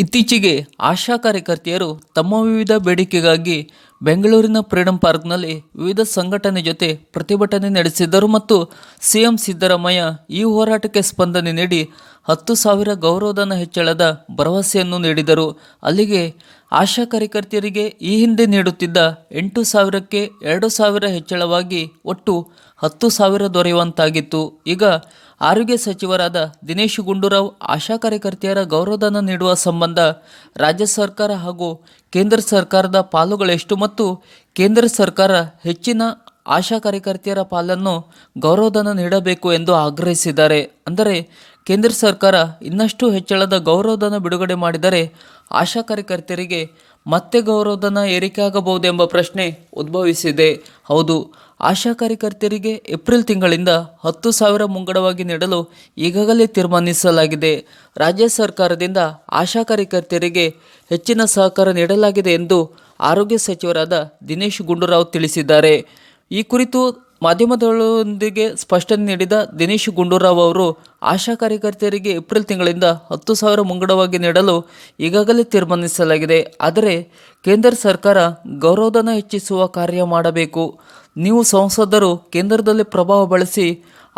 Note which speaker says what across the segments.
Speaker 1: ಇತ್ತೀಚೆಗೆ ಆಶಾ ಕಾರ್ಯಕರ್ತೆಯರು ತಮ್ಮ ವಿವಿಧ ಬೇಡಿಕೆಗಾಗಿ ಬೆಂಗಳೂರಿನ ಫ್ರೀಡಂ ಪಾರ್ಕ್ನಲ್ಲಿ ವಿವಿಧ ಸಂಘಟನೆ ಜೊತೆ ಪ್ರತಿಭಟನೆ ನಡೆಸಿದ್ದರು ಮತ್ತು ಸಿಎಂ ಸಿದ್ದರಾಮಯ್ಯ ಈ ಹೋರಾಟಕ್ಕೆ ಸ್ಪಂದನೆ ನೀಡಿ 10,000 ಗೌರವಧನ ಹೆಚ್ಚಳದ ಭರವಸೆಯನ್ನು ನೀಡಿದರು. ಅಲ್ಲಿಗೆ ಆಶಾ ಕಾರ್ಯಕರ್ತೆಯರಿಗೆ ಈ ಹಿಂದೆ ನೀಡುತ್ತಿದ್ದ 8,000ಕ್ಕೆ 2,000 ಹೆಚ್ಚಳವಾಗಿ ಒಟ್ಟು 10,000 ದೊರೆಯುವಂತಾಗಿತ್ತು. ಈಗ ಆರೋಗ್ಯ ಸಚಿವರಾದ ದಿನೇಶ್ ಗುಂಡೂರಾವ್ ಆಶಾ ಕಾರ್ಯಕರ್ತೆಯರ ಗೌರವಧನ ನೀಡುವ ಸಂಬಂಧ ರಾಜ್ಯ ಸರ್ಕಾರ ಹಾಗೂ ಕೇಂದ್ರ ಸರ್ಕಾರದ ಪಾಲುಗಳೆಷ್ಟು ಮತ್ತು ಕೇಂದ್ರ ಸರ್ಕಾರ ಹೆಚ್ಚಿನ ಆಶಾ ಕಾರ್ಯಕರ್ತೆಯರ ಪಾಲನ್ನು ಗೌರವಧನ ನೀಡಬೇಕು ಎಂದು ಆಗ್ರಹಿಸಿದ್ದಾರೆ. ಅಂದರೆ ಕೇಂದ್ರ ಸರ್ಕಾರ ಇನ್ನಷ್ಟು ಹೆಚ್ಚಳದ ಗೌರವಧನ ಬಿಡುಗಡೆ ಮಾಡಿದರೆ ಆಶಾ ಕಾರ್ಯಕರ್ತೆಯರಿಗೆ ಮತ್ತೆ ಗೌರವಧನ ಏರಿಕೆಯಾಗಬಹುದೆಂಬ ಪ್ರಶ್ನೆ ಉದ್ಭವಿಸಿದೆ. ಹೌದು, ಆಶಾ ಕಾರ್ಯಕರ್ತೆಯರಿಗೆ ಏಪ್ರಿಲ್ ತಿಂಗಳಿಂದ 10,000 ಮುಂಗಡವಾಗಿ ನೀಡಲು ಈಗಾಗಲೇ ತೀರ್ಮಾನಿಸಲಾಗಿದೆ. ರಾಜ್ಯ ಸರ್ಕಾರದಿಂದ ಆಶಾ ಕಾರ್ಯಕರ್ತೆಯರಿಗೆ ಹೆಚ್ಚಿನ ಸಹಕಾರ ನೀಡಲಾಗಿದೆ ಎಂದು ಆರೋಗ್ಯ ಸಚಿವರಾದ ದಿನೇಶ್ ಗುಂಡೂರಾವ್ ತಿಳಿಸಿದ್ದಾರೆ. ಈ ಕುರಿತು ಮಾಧ್ಯಮದೊಂದಿಗೆ ಸ್ಪಷ್ಟನೆ ನೀಡಿದ ದಿನೇಶ್ ಗುಂಡೂರಾವ್ ಅವರು ಆಶಾ ಕಾರ್ಯಕರ್ತೆಯರಿಗೆ ಏಪ್ರಿಲ್ ತಿಂಗಳಿಂದ 10,000 ಮುಂಗಡವಾಗಿ ನೀಡಲು ಈಗಾಗಲೇ ತೀರ್ಮಾನಿಸಲಾಗಿದೆ. ಆದರೆ ಕೇಂದ್ರ ಸರ್ಕಾರ ಗೌರವಧನ ಹೆಚ್ಚಿಸುವ ಕಾರ್ಯ ಮಾಡಬೇಕು. ನೀವು ಸಂಸದರು ಕೇಂದ್ರದಲ್ಲಿ ಪ್ರಭಾವ ಬಳಸಿ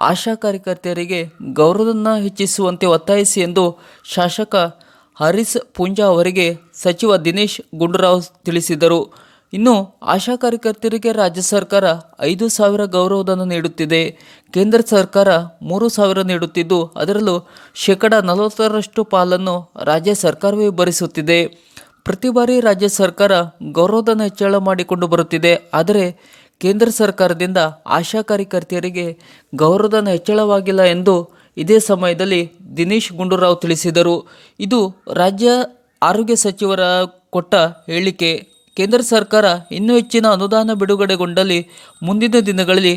Speaker 1: ಆಶಾ ಕಾರ್ಯಕರ್ತೆಯರಿಗೆ ಗೌರವಧನ ಹೆಚ್ಚಿಸುವಂತೆ ಒತ್ತಾಯಿಸಿ ಎಂದು ಶಾಸಕ ಹರೀಶ್ ಪೂಂಜಾ ಅವರಿಗೆ ಸಚಿವ ದಿನೇಶ್ ಗುಂಡೂರಾವ್ ತಿಳಿಸಿದರು. ಇನ್ನು ಆಶಾ ಕಾರ್ಯಕರ್ತೆಯರಿಗೆ ರಾಜ್ಯ ಸರ್ಕಾರ 5,000 ಗೌರವಧನ ನೀಡುತ್ತಿದೆ. ಕೇಂದ್ರ ಸರ್ಕಾರ 3,000 ನೀಡುತ್ತಿದ್ದು ಅದರಲ್ಲೂ 40% ಪಾಲನ್ನು ರಾಜ್ಯ ಸರ್ಕಾರವೇ ಭರಿಸುತ್ತಿದೆ. ಪ್ರತಿ ಬಾರಿ ರಾಜ್ಯ ಸರ್ಕಾರ ಗೌರವಧನ ಹೆಚ್ಚಳ ಮಾಡಿಕೊಂಡು ಬರುತ್ತಿದೆ. ಆದರೆ ಕೇಂದ್ರ ಸರ್ಕಾರದಿಂದ ಆಶಾ ಕಾರ್ಯಕರ್ತೆಯರಿಗೆ ಗೌರವಧನ ಹೆಚ್ಚಳವಾಗಿಲ್ಲ ಎಂದು ಇದೇ ಸಮಯದಲ್ಲಿ ದಿನೇಶ್ ಗುಂಡೂರಾವ್ ತಿಳಿಸಿದರು. ಇದು ರಾಜ್ಯ ಆರೋಗ್ಯ ಸಚಿವರ ಕೊಟ್ಟ ಹೇಳಿಕೆ. ಕೇಂದ್ರ ಸರ್ಕಾರ ಇನ್ನೂ ಹೆಚ್ಚಿನ ಅನುದಾನ ಬಿಡುಗಡೆಗೊಂಡಲ್ಲಿ ಮುಂದಿನ ದಿನಗಳಲ್ಲಿ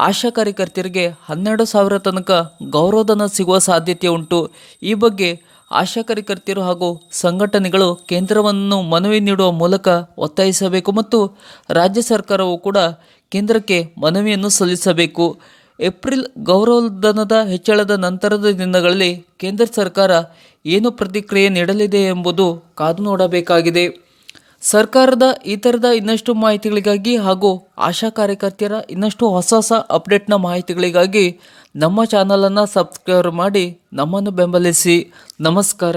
Speaker 1: ಆಶಾ ಕಾರ್ಯಕರ್ತೆಯರಿಗೆ 12,000 ತನಕ ಗೌರವಧನ ಸಿಗುವ ಸಾಧ್ಯತೆ ಉಂಟು. ಈ ಬಗ್ಗೆ ಆಶಾ ಕಾರ್ಯಕರ್ತೆಯರು ಹಾಗೂ ಸಂಘಟನೆಗಳು ಕೇಂದ್ರವನ್ನು ಮನವಿ ನೀಡುವ ಮೂಲಕ ಒತ್ತಾಯಿಸಬೇಕು ಮತ್ತು ರಾಜ್ಯ ಸರ್ಕಾರವು ಕೂಡ ಕೇಂದ್ರಕ್ಕೆ ಮನವಿಯನ್ನು ಸಲ್ಲಿಸಬೇಕು. ಏಪ್ರಿಲ್ ಗೌರವಧನದ ಹೆಚ್ಚಳದ ನಂತರದ ದಿನಗಳಲ್ಲಿ ಕೇಂದ್ರ ಸರ್ಕಾರ ಏನು ಪ್ರತಿಕ್ರಿಯೆ ನೀಡಲಿದೆ ಎಂಬುದು ಕಾದು ನೋಡಬೇಕಾಗಿದೆ. ಸರ್ಕಾರದ ಈ ಥರದ ಇನ್ನಷ್ಟು ಮಾಹಿತಿಗಳಿಗಾಗಿ ಹಾಗೂ ಆಶಾ ಕಾರ್ಯಕರ್ತೆಯರ ಇನ್ನಷ್ಟು ಹೊಸ ಅಪ್ಡೇಟ್ನ ಮಾಹಿತಿಗಳಿಗಾಗಿ ನಮ್ಮ ಚಾನಲನ್ನು ಸಬ್ಸ್ಕ್ರೈಬ್ ಮಾಡಿ ನಮ್ಮನ್ನು ಬೆಂಬಲಿಸಿ. ನಮಸ್ಕಾರ.